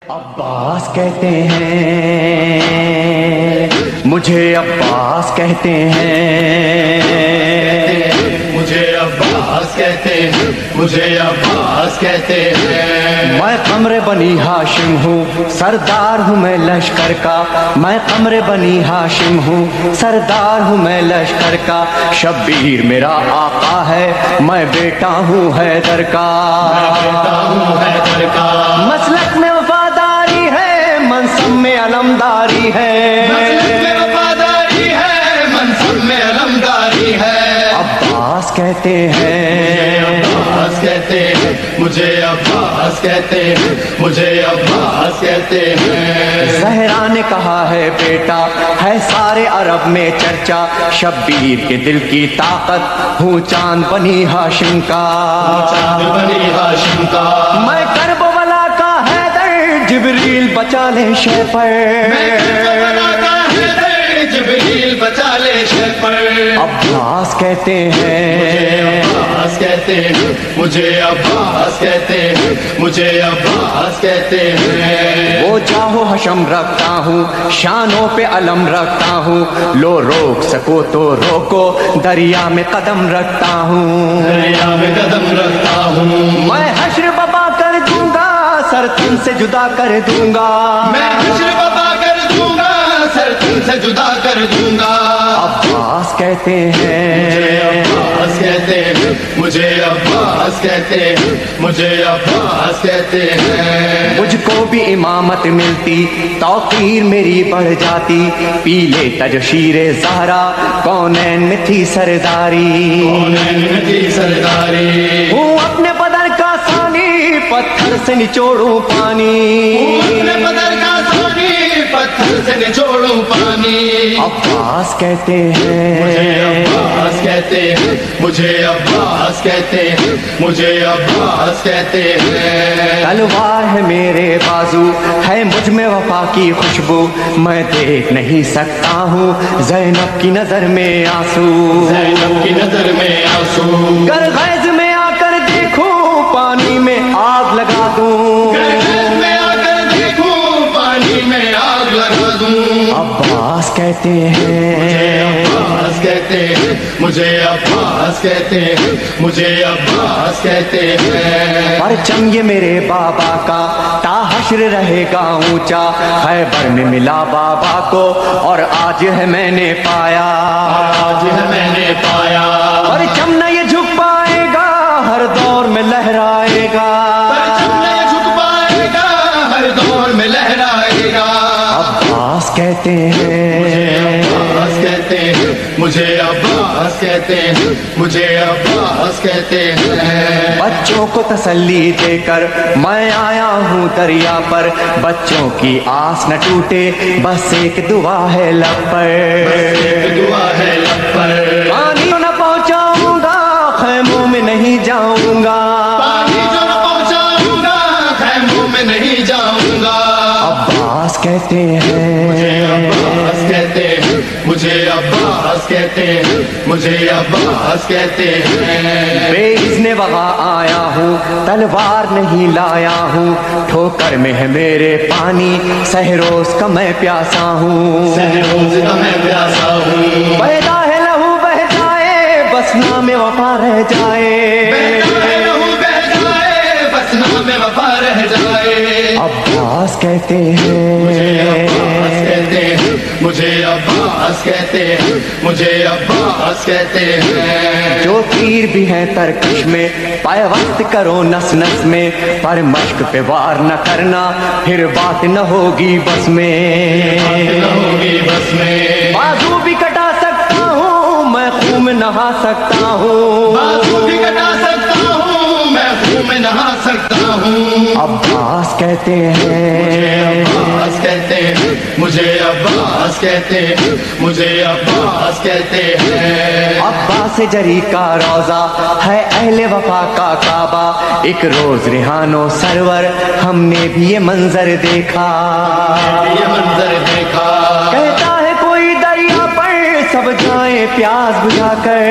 عباس کہتے ہیں مجھے، عباس کہتے ہیں مجھے، عباس کہتے ہیں مجھے، عباس کہتے ہیں۔ میں قمر بنی ہاشم ہوں، سردار ہوں میں لشکر کا، میں قمر بنی ہاشم ہوں، سردار ہوں میں لشکر کا، شبیر میرا آقا ہے، میں بیٹا ہوں حیدر کا، بیٹا ہوں حیدر کا، مسلک میں وفاداری ہے، منصب میں علمداری ہے، مسلک میں وفاداری ہے، منصب میں علمداری ہے۔ عباس کہتے ہیں عباس کہتے ہیں مجھے، عباس کہتے ہیں مجھے، عباس کہتے ہیں۔ زہرا نے کہا ہے بیٹا ہے سارے عرب میں چرچا، شبیر کے دل کی طاقت ہوں چاند بنی ہاشم کا، چاند بنی ہاشم کا، میں کربلا کا حیدر، جبریل بچا لے شہ پر، میں کربلا کا حیدر، جبریل بچا لے شہ پر۔ عباس کہتے ہیں عباس کہتے ہیں مجھے، عباس کہتے ہیں مجھے، عباس کہتے ہیں۔ وہ جاہو حشم رکھتا ہوں، شانوں پہ علم رکھتا ہوں، لو روک سکو تو روکو، دریا میں قدم رکھتا ہوں، دریا میں قدم رکھتا ہوں، میں حشر بابا کر دوں گا، سر تن سے جدا کر دوں گا، میں حشر بابا کر دوں گا، سر تن سے جدا کر دوں گا۔ عباس کہتے ہیں عباس کہتے ہیں مجھے، عباس کہتے ہیں مجھے، عباس کہتے ہیں۔ مجھ کو بھی امامت ملتی، توقیر میری بڑھ جاتی، پیلے تج شیر زہرا، کونین میں تھی سرداری، کونین میں تھی سرداری، ہوں اپنے بدر کا ثانی، پتھر سے نچوڑوں پانی، اپنے بدر کا ثانی، پتھر سے نچوڑوں پانی۔ عباس کہتے مجھے، ہیں عباس کہتے ہیں مجھے، عباس کہتے ہیں مجھے، عباس کہتے ہیں۔ تلوار ہے میرے بازو، ہے مجھ میں وفا کی خوشبو، میں دیکھ نہیں سکتا ہوں زینب کی نظر میں آنسو، زینب کی نظر میں آنسو، گر غیظ میں آ کر دیکھوں پانی میں آگ لگا دوں، گرد میں آ کر دیکھوں پانی میں آگ لگا دوں۔ عباس کہتے ہیں عباس کہتے ہیں مجھے، عباس کہتے ہیں مجھے، عباس کہتے ہیں۔ پرچم یہ میرے بابا کا تا حشر رہے گا اونچا، خیبر میں ملا بابا کو اور آج ہے میں نے پایا، آج ہے میں نے پایا، پرچم نہ یہ جھک پائے گا، ہر دور میں لہرائے گا، پرچم نہیں جھک پائے گا، ہر دور میں لہرائے گا۔ عباس کہتے ہیں عباس کہتے ہیں مجھے، عباس کہتے ہیں مجھے، عباس کہتے ہیں۔ بچوں کو تسلی دے کر میں آیا ہوں دریا پر، بچوں کی آس نہ ٹوٹے، بس ایک دعا ہے لب پر، ایک دعا ہے لب پر، پانی نہ پہنچاؤں گا، خیموں میں نہیں جاؤں گا، پانی جو نہ پہنچاؤں گا، خیموں میں نہیں جاؤں گا۔ عباس کہتے ہیں عباس کہتے ہیں مجھے، عباس کہتے ہیں مجھے، عباس کہتے ہیں۔ بے اذن وغا آیا ہوں، تلوار نہیں لایا ہوں، ٹھوکر میں ہے میرے پانی، سہروز کا میں پیاسا ہوں، سہروز کا میں پیاسا ہوں، پیدا ہے لہو بہ جائے، بس نام وفا رہ جائے، بہتا ہے لہو بہ جائے، بس نام وفا رہ جائے۔ عباس کہتے ہیں عباس کہتے ہیں مجھے، عباس کہتے ہیں مجھے، عباس کہتے ہیں۔ جو تیر بھی ہیں ترکش میں، پیوست کرو نس نس میں، پر مشق پہ وار نہ کرنا، پھر بات نہ ہوگی بس میں، نہ ہوگی بس میں، بازو بھی کٹا سکتا ہوں میں، خون میں نہا سکتا ہوں، بازو بھی کٹا سکتا ہوں میں، خون میں نہا سکتا ہوں۔ عباس کہتے ہیں عباس کہتے ہیں مجھے، عباس کہتے ہیں مجھے، عباس کہتے ہیں۔ عباس جری کا روزہ ہے اہل وفا کا کعبہ، ایک روز ریحانو سرور ہم نے بھی یہ منظر دیکھا، یہ منظر دیکھا، کہتا ہے کوئی دریا پر سب جائیں پیاس بجھا کر،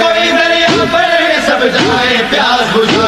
کوئی دریا پر سب جائے پیاس بجھا